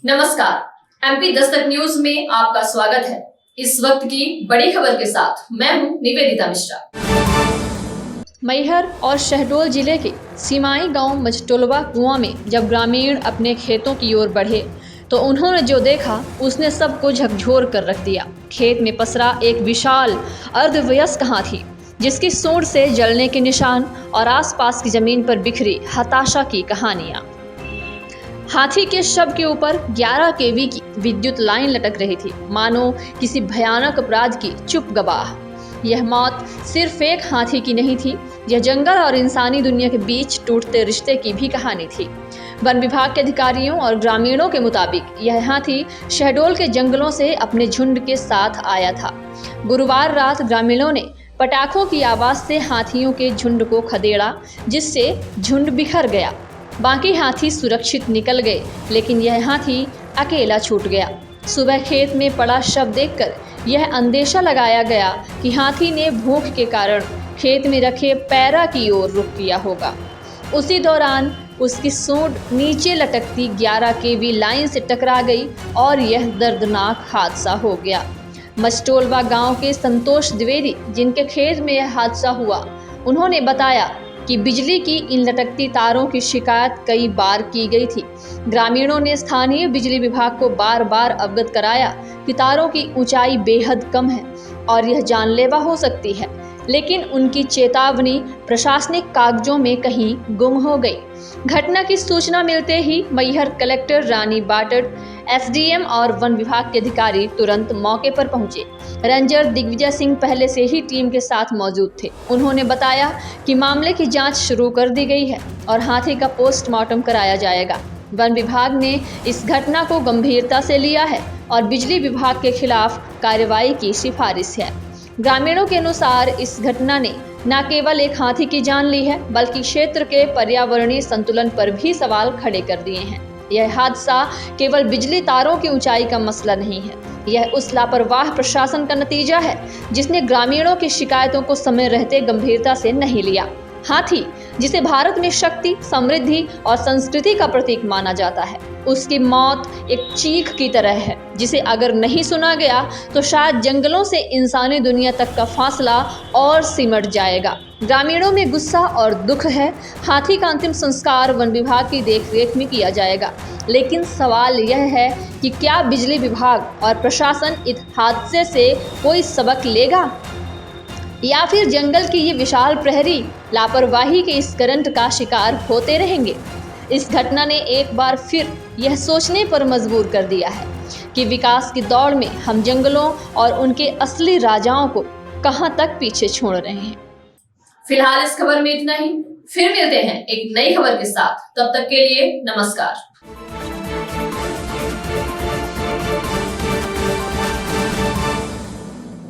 नमस्कार, MP Dastak news में आपका स्वागत है। इस वक्त की बड़ी खबर के साथ मैं हूं निवेदिता मिश्रा। मैहर और शहडोल जिले के सीमाई गांव मचटोलवा कुआं में जब ग्रामीण अपने खेतों की ओर बढ़े तो उन्होंने जो देखा उसने सबको झकझोर कर रख दिया। खेत में पसरा एक विशाल अर्धवयस्क हाथी जिसकी सूंड से जलने के निशान और आसपास की जमीन पर बिखरी हताशा की कहानियां। हाथी के शव के ऊपर 11 केवी की विद्युत लाइन लटक रही थी, मानो किसी भयानक अपराध की चुप गवाह। यह मौत सिर्फ एक हाथी की नहीं थी, यह जंगल और इंसानी दुनिया के बीच टूटते रिश्ते की भी कहानी थी। वन विभाग के अधिकारियों और ग्रामीणों के मुताबिक यह हाथी शहडोल के जंगलों से अपने झुंड के साथ आया था। गुरुवार रात ग्रामीणों ने पटाखों की आवाज से हाथियों के झुंड को खदेड़ा, जिससे झुंड बिखर गया। बाकी हाथी सुरक्षित निकल गए, लेकिन यह हाथी अकेला छूट गया। सुबह खेत में पड़ा शव देखकर यह अंदेशा लगाया गया कि हाथी ने भूख के कारण खेत में रखे पैरा की ओर रुख किया होगा। उसी दौरान उसकी सूंड नीचे लटकती 11 केवी लाइन से टकरा गई और यह दर्दनाक हादसा हो गया। मचटोलवा गांव के संतोष द्विवेदी, जिनके खेत में यह हादसा हुआ, उन्होंने बताया कि बिजली की इन लटकती तारों की शिकायत कई बार की गई थी। ग्रामीणों ने स्थानीय बिजली विभाग को बार बार अवगत कराया कि तारों की ऊंचाई बेहद कम है और यह जानलेवा हो सकती है, लेकिन उनकी चेतावनी प्रशासनिक कागजों में कहीं गुम हो गई। घटना की सूचना मिलते ही मैहर कलेक्टर रानी बाटड़, एसडीएम और वन विभाग के अधिकारी तुरंत मौके पर पहुंचे। रेंजर दिग्विजय सिंह पहले से ही टीम के साथ मौजूद थे। उन्होंने बताया कि मामले की जांच शुरू कर दी गई है और हाथी का पोस्टमार्टम कराया जाएगा। वन विभाग ने इस घटना को गंभीरता से लिया है और बिजली विभाग के खिलाफ कार्रवाई की सिफारिश है। ग्रामीणों के अनुसार इस घटना ने न केवल एक हाथी की जान ली है, बल्कि क्षेत्र के पर्यावरणीय संतुलन पर भी सवाल खड़े कर दिए हैं। यह हादसा केवल बिजली तारों की ऊंचाई का मसला नहीं है, यह उस लापरवाह प्रशासन का नतीजा है जिसने ग्रामीणों की शिकायतों को समय रहते गंभीरता से नहीं लिया। हाथी, जिसे भारत में शक्ति, समृद्धि और संस्कृति का प्रतीक माना जाता है, उसकी मौत एक चीख की तरह है जिसे अगर नहीं सुना गया तो शायद जंगलों से इंसानी दुनिया तक का फासला और सिमट जाएगा। ग्रामीणों में गुस्सा और दुख है। हाथी का अंतिम संस्कार वन विभाग की देखरेख में किया जाएगा, लेकिन सवाल यह है कि क्या बिजली विभाग और प्रशासन इस हादसे से कोई सबक लेगा, या फिर जंगल की ये विशाल प्रहरी लापरवाही के इस करंट का शिकार होते रहेंगे। इस घटना ने एक बार फिर यह सोचने पर मजबूर कर दिया है कि विकास की दौड़ में हम जंगलों और उनके असली राजाओं को कहां तक पीछे छोड़ रहे हैं। फिलहाल इस खबर में इतना ही। फिर मिलते हैं एक नई खबर के साथ। तब तक के लिए नमस्कार।